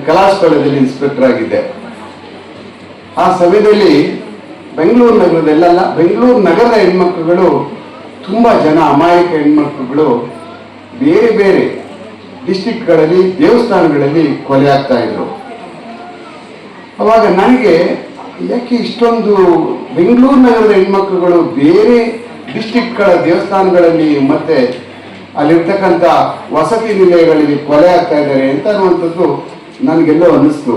ಕಲಾಸ್ ಕಾಲೇಜಲ್ಲಿ ಇನ್ಸ್ಪೆಕ್ಟರ್ ಆಗಿದ್ದೆ. ಆ ಸಮಯದಲ್ಲಿ ಬೆಂಗಳೂರು ನಗರದ ಹೆಣ್ಮಕ್ಳುಗಳು ತುಂಬ ಜನ ಅಮಾಯಕ ಹೆಣ್ಮಕ್ಳುಗಳು ಬೇರೆ ಬೇರೆ ಡಿಸ್ಟಿಕ್ಗಳಲ್ಲಿ ದೇವಸ್ಥಾನಗಳಲ್ಲಿ ಕೊಲೆ ಆಗ್ತಾ ಇದ್ರು. ಅವಾಗ ನನಗೆ ಯಾಕೆ ಇಷ್ಟೊಂದು ಬೆಂಗಳೂರು ನಗರದ ಹೆಣ್ಮಕ್ಳುಗಳು ಬೇರೆ ಡಿಸ್ಟಿಕ್ಗಳ ದೇವಸ್ಥಾನಗಳಲ್ಲಿ ಮತ್ತೆ ಅಲ್ಲಿರ್ತಕ್ಕಂಥ ವಸತಿ ನಿಲಯಗಳಲ್ಲಿ ಕೊಲೆ ಆಗ್ತಾ ಇದ್ದಾರೆ ಅಂತ ಅನ್ನುವಂಥದ್ದು ನನಗೆಲ್ಲೋ ಅನ್ನಿಸ್ತು.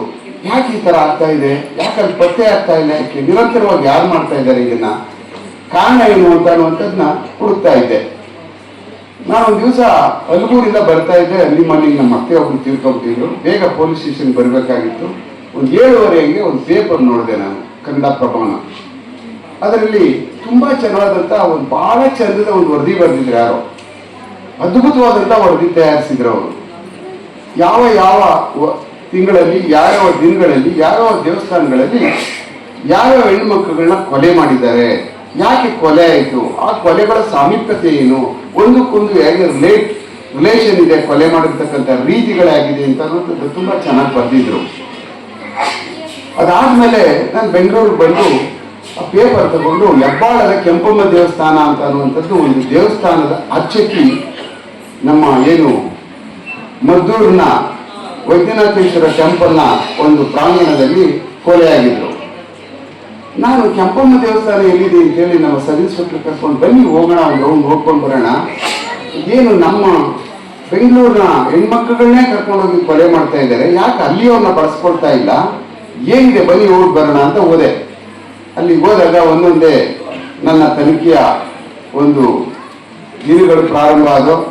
ಯಾಕೆ ಈ ಥರ ಆಗ್ತಾ ಇದೆ, ಯಾಕೆ ಅದು ಪತ್ತೆ ಆಗ್ತಾ ಇಲ್ಲ, ಯಾಕೆ ನಿರಂತರವಾಗಿ ಯಾರು ಮಾಡ್ತಾ ಇದ್ದಾರೆ, ಇದನ್ನ ಕಾರಣ ಏನು ಅಂತ ಅನ್ನುವಂಥದ್ದನ್ನ ಹುಡುಕ್ತಾ ಇದ್ದೆ. ನಾನೊಂದು ದಿವಸ ಅಲ್ಗೂರಿಂದ ಬರ್ತಾ ಇದ್ದೆ. ಅಲ್ಲಿ ಮನೆಗೆ ನಮ್ಮ ಅತ್ತೆ ಒಬ್ರು ತೀರ್ಕೊಂಡ್ಬಿಟ್ಟಿದ್ರು. ಬೇಗ ಪೊಲೀಸ್ ಸ್ಟೇಷನ್ ಬರಬೇಕಾಗಿತ್ತು. ಒಂದು 7:30ಗೆ ಒಂದು ಪೇಪರ್ ನೋಡಿದೆ ನಾನು, ಕನ್ನಡ ಪ್ರಭಾನ. ಅದರಲ್ಲಿ ತುಂಬ ಚೆನ್ನಾದಂಥ ಒಂದು ಭಾಳ ಚಂದದ ಒಂದು ವರದಿ ಬರೆದಿದ್ರು. ಯಾರೋ ಅದ್ಭುತವಾದಂಥ ವರದಿ ತಯಾರಿಸಿದ್ರು ಅವರು. ಯಾವ ತಿಂಗಳಲ್ಲಿ, ಯಾವ್ಯಾವ ದಿನಗಳಲ್ಲಿ, ಯಾವ್ಯಾವ ದೇವಸ್ಥಾನಗಳಲ್ಲಿ ಯಾವ್ಯಾವ ಹೆಣ್ಮಕ್ಳುಗಳನ್ನ ಕೊಲೆ ಮಾಡಿದ್ದಾರೆ, ಯಾಕೆ ಕೊಲೆ ಆಯಿತು, ಆ ಕೊಲೆಗಳ ಸಾಮೀಪ್ಯತೆ ಏನು, ಒಂದಕ್ಕೊಂದು ಹೇಗೆ ರಿಲೇಷನ್ ಇದೆ, ಕೊಲೆ ಮಾಡಿರ್ತಕ್ಕಂಥ ರೀತಿಗಳಾಗಿದೆ ಅಂತ ಅನ್ನೋದು ತುಂಬ ಚೆನ್ನಾಗಿ ಬರೆದಿದ್ರು. ಅದಾದ್ಮೇಲೆ ನಾನು ಬೆಂಗಳೂರಿಗೆ ಬಂದು ಆ ಪೇಪರ್ ತಗೊಂಡು ಹೆಬ್ಬಾಳದ ಕೆಂಪಮ್ಮ ದೇವಸ್ಥಾನ ಅಂತ ಅನ್ನುವಂಥದ್ದು ಒಂದು ದೇವಸ್ಥಾನದ ಅರ್ಚಕಿ ನಮ್ಮ ಏನು ಮದ್ದೂರಿನ ವೈದ್ಯನಾಥೇಶ್ವರ ಟೆಂಪಲ್ನ ಒಂದು ಪ್ರಾಂಗಣದಲ್ಲಿ ಕೊಲೆಯಾಗಿದ್ರು. ನಾನು ಕೆಂಪಮ್ಮ ದೇವಸ್ಥಾನ ಎಲ್ಲಿದೆ ಅಂತೇಳಿ ನಮ್ಮ ಸಬ್ ಇನ್ಸ್ಪೆಕ್ಟರ್ ಕರ್ಕೊಂಡು ಬನ್ನಿ ಹೋಗೋಣ, ಒಂದು ರೌಂಡ್ ನೋಡ್ಕೊಂಡು ಬರೋಣ, ಏನು ನಮ್ಮ ಬೆಂಗಳೂರಿನ ಹೆಣ್ಮಕ್ಳುಗಳನ್ನೇ ಕರ್ಕೊಂಡೋಗಿ ಕೊಲೆ ಮಾಡ್ತಾ ಇದ್ದಾರೆ, ಯಾಕೆ ಅಲ್ಲಿಯವ್ರನ್ನ ಬಳಸ್ಕೊಳ್ತಾ ಇಲ್ಲ, ಏನಿದೆ ಬನ್ನಿ ಹೋಗಿ ಬರೋಣ ಅಂತ ಹೋದೆ. ಅಲ್ಲಿ ಹೋದಾಗ ಒಂದೊಂದೇ ನನ್ನ ತನಿಖೆಯ ಒಂದು ದಿನಗಳು ಪ್ರಾರಂಭ ಆದವು.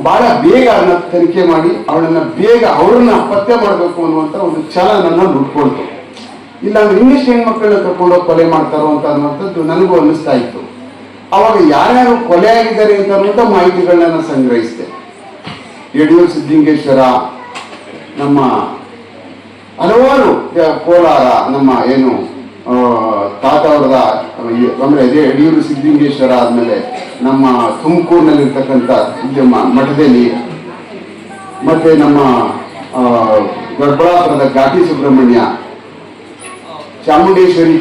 ಬಹಳ ಬೇಗ ಅದನ್ನ ತನಿಖೆ ಮಾಡಿ ಅವ್ರನ್ನ ಪತ್ತೆ ಮಾಡಬೇಕು ಅನ್ನುವಂಥ ಒಂದು ಛಲ ನನ್ನನ್ನು ಹುಟ್ಕೊಳ್ತು. ಇಲ್ಲಾಂದ್ರೆ ಇಂಗ್ಲಿಷ್ ಹೆಣ್ಮಕ್ಳನ್ನ ಕರ್ಕೊಂಡೋಗಿ ಕೊಲೆ ಮಾಡ್ತಾರೋ ಅಂತ ಅನ್ನುವಂಥದ್ದು ನನಗೂ ಅನ್ನಿಸ್ತಾ ಇತ್ತು. ಅವಾಗ ಯಾರ್ಯಾರು ಕೊಲೆ ಆಗಿದ್ದಾರೆ ಅಂತ ಅನ್ನುವಂಥ ಮಾಹಿತಿಗಳನ್ನ ನಾನು ಸಂಗ್ರಹಿಸಿದೆ. ಯಡಿಯೂರು ಸಿದ್ಧಲಿಂಗೇಶ್ವರ, ನಮ್ಮ ಹಲವಾರು ಕೋಲಾರ, ನಮ್ಮ ಏನು ತಾತ ಅವರದ ಅಂದರೆ ಯಡಿಯೂರು ಸಿದ್ಧಲಿಂಗೇಶ್ವರ ಆದಮೇಲೆ ನಮ್ಮ ತುಮಕೂರಿನಲ್ಲಿರ್ತಕ್ಕಂಥ ಮಠದಲ್ಲಿ, ಮತ್ತೆ ನಮ್ಮ ದೊಡ್ಡಬಳ್ಳಾಪುರದ ಘಾಟಿ ಸುಬ್ರಹ್ಮಣ್ಯ, ಚಾಮುಂಡೇಶ್ವರಿ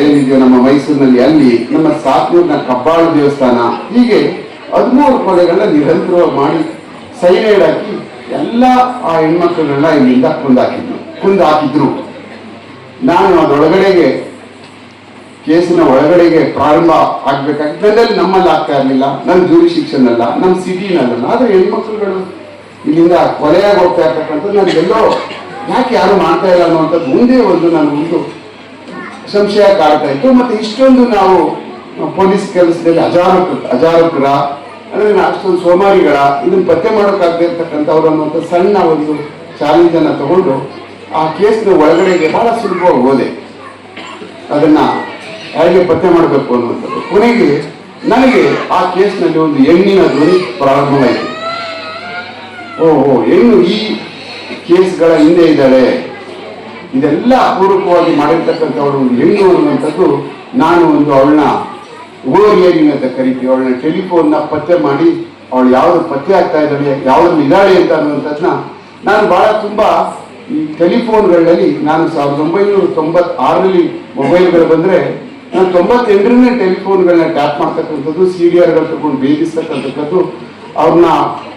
ಏನಿದೆಯೋ ನಮ್ಮ ಮೈಸೂರಿನಲ್ಲಿ ಅಲ್ಲಿ, ನಮ್ಮ ಸಾತ್ನೂರಿನ ಕಬ್ಬಾಳ ದೇವಸ್ಥಾನ, ಹೀಗೆ 13 ಕೊಲೆಗಳನ್ನ ನಿರಂತರವಾಗಿ ಮಾಡಿ ಸೈನೈಡ್ ಹಾಕಿ ಎಲ್ಲ ಆ ಹೆಣ್ಮಕ್ಳುಗಳನ್ನ ಇಲ್ಲಿಂದ ಕುಂದಾಕಿದ್ರು. ನಾನು ಅದರೊಳಗಡೆಗೆ ಕೇಸಿನ ಒಳಗಡೆಗೆ ಪ್ರಾರಂಭ ಆಗ್ಬೇಕಾಗಿದ್ದಲ್ಲಿ ನಮ್ಮಲ್ಲಿ ಆಗ್ತಾ ಇರಲಿಲ್ಲ, ನನ್ನ ಜೂರಿಶಿಕ್ಷನ್ ಅಲ್ಲ, ನಮ್ಮ ಸಿಟಿನಲ್ಲ. ಆದರೆ ಹೆಣ್ಮಕ್ಳುಗಳು ಇಲ್ಲಿಂದ ಕೊಲೆಯಾಗಿ ಹೋಗ್ತಾ ಇರ್ತಕ್ಕಂಥದ್ದು ನನಗೆಲ್ಲೋ ಯಾಕೆ ಯಾರು ಮಾಡ್ತಾ ಇಲ್ಲ ಅನ್ನುವಂಥದ್ದು ಮುಂದೆ ನನಗೊಂದು ಸಂಶಯ ಕಾಡ್ತಾ ಇತ್ತು. ಮತ್ತೆ ಇಷ್ಟೊಂದು ನಾವು ಪೊಲೀಸ್ ಕೆಲಸದಲ್ಲಿ ಅಜಾರಕರ ಅಂದರೆ ಅಷ್ಟೊಂದು ಸೋಮಾರಿಗಳ ಇದನ್ನು ಪತ್ತೆ ಮಾಡೋಕ್ಕಾಗದೇ ಇರ್ತಕ್ಕಂಥವ್ರು ಅನ್ನುವಂಥ ಸಣ್ಣ ಒಂದು ಚಾಲೆಂಜನ್ನು ತಗೊಂಡು ಆ ಕೇಸ್ನ ಒಳಗಡೆಗೆ ಬಹಳ ಸುಲಭವಾಗಿ ಹೋದೆ. ಅದನ್ನ ಹೇಗೆ ಪತ್ತೆ ಮಾಡಬೇಕು ಅನ್ನುವಂಥದ್ದು. ಕೊನೆಗೆ ನನಗೆ ಆ ಕೇಸ್ನಲ್ಲಿ ಒಂದು ಹೆಣ್ಣಿನ ಧ್ವನಿ ಪ್ರಾರಂಭವಾಯಿತು. ಹೆಣ್ಣು ಈ ಕೇಸ್ಗಳ ಹಿಂದೆ ಇದ್ದಾಳೆ, ಇದೆಲ್ಲ ಅಪೂರ್ವಕವಾಗಿ ಮಾಡಿರ್ತಕ್ಕಂಥವಳು ಒಂದು ಹೆಣ್ಣು ಅನ್ನುವಂಥದ್ದು. ನಾನು ಅವಳನ್ನ ಓರಿಯರಿಂಗ್ ಅಂತ ಕರಿತೀವಿ, ಅವಳನ್ನ ಟೆಲಿಫೋನ್ನ ಪತ್ತೆ ಮಾಡಿ ಅವಳು ಯಾವ್ದು ಪತ್ತೆ ಆಗ್ತಾ ಇದ್ದಾಳೆ, ಯಾವ್ದು ಇದ್ದಾಳೆ ಅಂತ ಅನ್ನುವಂಥದ್ದನ್ನ ನಾನು ಬಹಳ ತುಂಬಾ ಈ ಟೆಲಿಫೋನ್ಗಳಲ್ಲಿ ನಾನು 1996ರಲ್ಲಿ ಮೊಬೈಲ್ಗಳು ಬಂದರೆ ನಾನು 98ನೇ ಟೆಲಿಫೋನ್ಗಳನ್ನ ಟ್ಯಾಪ್ ಮಾಡ್ತಕ್ಕಂಥದ್ದು, CDRಗಳು ತಗೊಂಡು ಬೇಯಿಸ್ತಕ್ಕಂಥದ್ದು,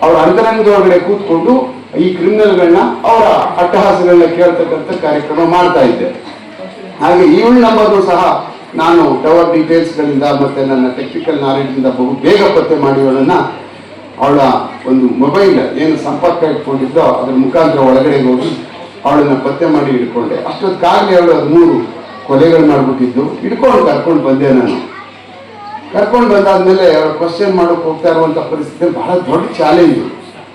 ಅವ್ರ ಅಂತರಂಗದೊಳಗಡೆ ಕೂತ್ಕೊಂಡು ಈ ಕ್ರಿಮಿನಲ್ಗಳನ್ನ ಅವರ ಅಟ್ಟಹಾಸಗಳನ್ನ ಕೇಳ್ತಕ್ಕಂಥ ಕಾರ್ಯಕ್ರಮ ಮಾಡ್ತಾ ಇದ್ದೆ. ಹಾಗೆ ಇವಳ ನಂಬರ್ನು ಸಹ ನಾನು ಟವರ್ ಡೀಟೇಲ್ಸ್ಗಳಿಂದ ಮತ್ತೆ ನನ್ನ ಟೆಕ್ನಿಕಲ್ ನಾಲೆಡ್ಜಿಂದ ಬಹು ಬೇಗ ಪತ್ತೆ ಮಾಡಿ ಅವಳ ಒಂದು ಮೊಬೈಲ್ ಏನು ಸಂಪರ್ಕ ಇಟ್ಕೊಂಡಿದ್ದೋ ಅದ್ರ ಮುಖಾಂತರ ಒಳಗಡೆ ಹೋಗಿ ಅವಳನ್ನ ಪತ್ತೆ ಮಾಡಿ ಹಿಡ್ಕೊಂಡೆ. ಅಷ್ಟೊತ್ತಾಗಲೇ ಅವಳು 13 ಕೊಲೆಗಳು ಮಾಡಿಬಿಟ್ಟಿದ್ದು. ಕರ್ಕೊಂಡು ಬಂದೆ ನಾನು. ಕರ್ಕೊಂಡು ಬಂದಾದ್ಮೇಲೆ ಅವಳು ಕ್ವಶನ್ ಮಾಡೋಕೆ ಹೋಗ್ತಾ ಇರುವಂಥ ಪರಿಸ್ಥಿತಿ ಬಹಳ ದೊಡ್ಡ ಚಾಲೆಂಜು.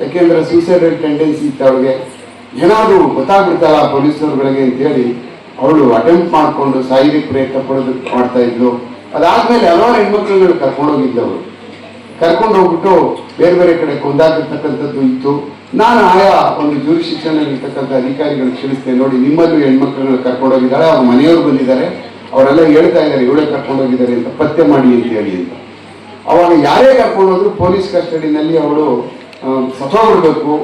ಯಾಕೆಂದರೆ ಸೂಸೈಡಲ್ ಟೆಂಡೆನ್ಸಿ ಇತ್ತು ಅವಳಿಗೆ. ಏನಾದರೂ ಗೊತ್ತಾಗ್ಬಿಡ್ತಾರ ಪೊಲೀಸರುಗಳಿಗೆ ಅಂತೇಳಿ ಅವಳು ಅಟೆಂಪ್ಟ್ ಮಾಡಿಕೊಂಡು ಸಾಯಿಗೆ ಪ್ರಯತ್ನ ಮಾಡ್ತಾ ಇದ್ಲು. ಅದಾದ್ಮೇಲೆ ಹಲವಾರು ಹೆಣ್ಮಕ್ಳುಗಳು ಕರ್ಕೊಂಡೋಗಿದ್ದವರು. ಕರ್ಕೊಂಡು ಹೋಗ್ಬಿಟ್ಟು ಬೇರೆ ಬೇರೆ ಕಡೆ ಕೊಂದಾಕಿರ್ತಕ್ಕಂಥದ್ದು ಇತ್ತು. ನಾನು ಆಯಾ ಒಂದು ಜೂರಿಶಿಕ್ಷಣದಲ್ಲಿರ್ತಕ್ಕಂಥ ಅಧಿಕಾರಿಗಳು ತಿಳಿಸ್ತೇನೆ, ನೋಡಿ ನಿಮ್ಮಲ್ಲೂ ಹೆಣ್ಮಕ್ಳುಗಳು ಕರ್ಕೊಂಡೋಗಿದ್ದಾಳೆ, ಅವ್ರ ಮನೆಯವರು ಬಂದಿದ್ದಾರೆ, ಅವರೆಲ್ಲ ಹೇಳ್ತಾ ಇದ್ದಾರೆ ಇವಳೇ ಕರ್ಕೊಂಡೋಗಿದ್ದಾರೆ ಅಂತ, ಪತ್ತೆ ಮಾಡಿ ಅಂತ ಹೇಳಿ ಅಂತ. ಅವಾಗ ಯಾರೇ ಕರ್ಕೊಂಡೋದ್ರು ಪೊಲೀಸ್ ಕಸ್ಟಡಿನಲ್ಲಿ ಅವಳು ಸತ್ತೋಗ್ಬಿಡ್ಬೇಕು,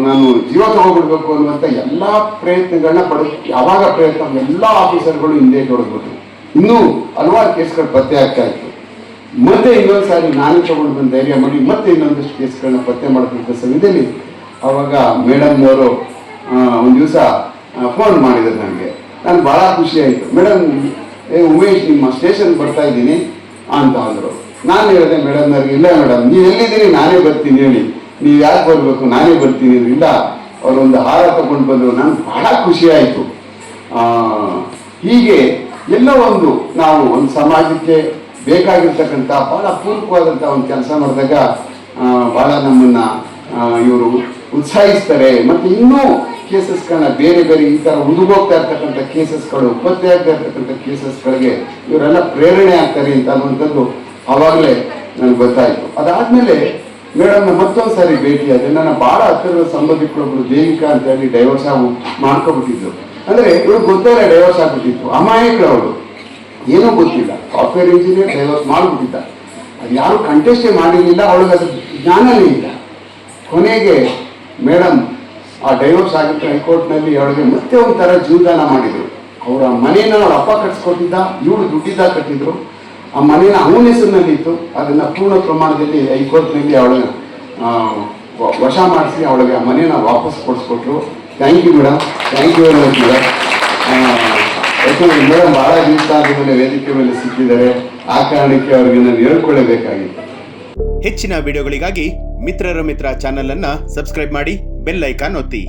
ನಾನು ಜೀವ ತಗೊಬಿಡ್ಬೇಕು ಅನ್ನುವಂಥ ಎಲ್ಲ ಪ್ರಯತ್ನಗಳನ್ನ ಯಾವಾಗ ಪ್ರಯತ್ನ ಎಲ್ಲ ಆಫೀಸರ್ಗಳು ಹಿಂದೆ ಹೊಡೆದ್ಬಿಟ್ರು. ಇನ್ನೂ ಹಲವಾರು ಕೇಸ್ಗಳು ಪತ್ತೆ ಆಗ್ತಾ ಇತ್ತು. ಮತ್ತೆ ಇನ್ನೊಂದು ಸಾರಿ ನಾನೇ ತಗೊಂಡು ಬಂದು ಧೈರ್ಯ ಮಾಡಿ ಮತ್ತೆ ಇನ್ನೊಂದಷ್ಟು ಕೇಸ್ಗಳನ್ನ ಪತ್ತೆ ಮಾಡತಕ್ಕಂಥ ಸಮಯದಲ್ಲಿ ಅವಾಗ ಮೇಡಮ್ ಅವರು ಒಂದು ದಿವಸ ಫೋನ್ ಮಾಡಿದ್ರು ನನಗೆ. ನಾನು ಭಾಳ ಖುಷಿ ಆಯಿತು. ಮೇಡಮ್ ಉಮೇಶ್ ನಿಮ್ಮ ಸ್ಟೇಷನ್ ಬರ್ತಾ ಇದ್ದೀನಿ ಅಂತ ಅಂದರು. ನಾನು ಹೇಳಿದೆ ಮೇಡಮ್ನವ್ರಿಗೆ, ಇಲ್ಲ ಮೇಡಮ್ ನೀವು ಎಲ್ಲಿದ್ದೀನಿ ನಾನೇ ಬರ್ತೀನಿ ಹೇಳಿ, ನೀವು ಯಾಕೆ ಬರಬೇಕು ನಾನೇ ಬರ್ತೀನಿ. ಇಲ್ಲ ಅವರೊಂದು ಹಾರ ತಗೊಂಡು ಬಂದರು. ನನಗೆ ಬಹಳ ಖುಷಿ ಆಯಿತು. ಹೀಗೆ ಎಲ್ಲ ನಾವು ಒಂದು ಸಮಾಜಕ್ಕೆ ಬೇಕಾಗಿರ್ತಕ್ಕಂಥ ಭಾಳ ಪೂರಕವಾದಂಥ ಒಂದು ಕೆಲಸ ಮಾಡಿದಾಗ ಭಾಳ ನಮ್ಮನ್ನು ಇವರು ಉತ್ಸಾಹಿಸ್ತಾರೆ. ಮತ್ತು ಇನ್ನೂ ಕೇಸಸ್ಗಳನ್ನ ಬೇರೆ ಬೇರೆ ಈ ಥರ ಹುಡುಗೋಗ್ತಾ ಇರ್ತಕ್ಕಂಥ ಕೇಸಸ್ಗಳು, ಪತ್ತೆ ಆಗ್ತಾ ಇರ್ತಕ್ಕಂಥ ಕೇಸಸ್ಗಳಿಗೆ ಇವರೆಲ್ಲ ಪ್ರೇರಣೆ ಆಗ್ತಾರೆ ಅಂತ ಅನ್ನುವಂಥದ್ದು ಆವಾಗಲೇ ನನಗೆ ಗೊತ್ತಾಯಿತು. ಅದಾದಮೇಲೆ ಮೇಡಮ್ನ ಮತ್ತೊಂದು ಸಾರಿ ಭೇಟಿಯಾದೆ. ನನ್ನ ಭಾಳ ಹತ್ತಿರದ ಸಂಬಂಧಿಕರೊಬ್ಬರು ದೇವಿಕಾ ಅಂತ ಹೇಳಿ ಡೈವರ್ಸ್ ಮಾಡ್ಕೊಬಿಟ್ಟಿದ್ರು. ಅಂದರೆ ಇವ್ರು ಗೊತ್ತಲ್ಲ ಡೈವರ್ಸ್ ಆಗ್ಬಿಟ್ಟಿತ್ತು. ಅಮಾಯಕರವರು, ಏನೂ ಗೊತ್ತಿಲ್ಲ, ಸಾಫ್ಟ್ವೇರ್ ಇಂಜಿನಿಯರ್ ಡೈವರ್ಸ್ ಮಾಡಿಬಿಟ್ಟಿದ್ದ. ಅದು ಯಾರು ಕಂಟೆಸ್ಟೇ ಮಾಡಿರಲಿಲ್ಲ, ಅವಳಿಗೆ ಅದು ಜ್ಞಾನನೇ ಇಲ್ಲ. ಕೊನೆಗೆ ಮೇಡಮ್ ಆ ಡೈವರ್ಸ್ ಆಗಿತ್ತು ಹೈಕೋರ್ಟ್ನಲ್ಲಿ. ಅವಳಿಗೆ ಮತ್ತೆ ಒಂಥರ ಜೀವದಾನ ಮಾಡಿದರು. ಅವರ ಮನೇನ ಅವ್ರ ಅಪ್ಪ ಕಟ್ಸ್ಕೊಟ್ಟಿದ್ದ, ಇವಳು ದುಡ್ಡಿದ್ದ ಕಟ್ಟಿದ್ರು. ಆ ಮನೇನ ಅವನ ಹೆಸರಿನಲ್ಲಿತ್ತು. ಅದನ್ನು ಪೂರ್ಣ ಪ್ರಮಾಣದಲ್ಲಿ ಹೈಕೋರ್ಟ್ನಲ್ಲಿ ಅವಳ ವಶ ಮಾಡಿಸಿ ಅವಳಿಗೆ ಆ ಮನೇನ ವಾಪಸ್ ಕೊಡಿಸ್ಕೊಟ್ರು. Thank you madam, thank you very much madam. ಯಾಕಂದರೆ ಮೇಡಮ್ ಭಾಳ ದಿವಸ ಆದಮೇಲೆ ವೇದಿಕೆ ಮೇಲೆ ಸಿಕ್ಕಿದ್ದಾರೆ. ಆ ಕಾರಣಕ್ಕೆ ಅವರಿಗೆ ನಾನು ಹೇಳ್ಕೊಳ್ಳೇಬೇಕಾಗಿತ್ತು. ಹೆಚ್ಚಿನ ವಿಡಿಯೋಗಳಿಗಾಗಿ ಮಿತ್ರರ ಮಿತ್ರ ಚಾನೆಲ್ ಅನ್ನು ಸಬ್ಸ್ಕ್ರೈಬ್ ಮಾಡಿ, ಬೆಲ್ ಐಕಾನ್ ಒತ್ತಿ.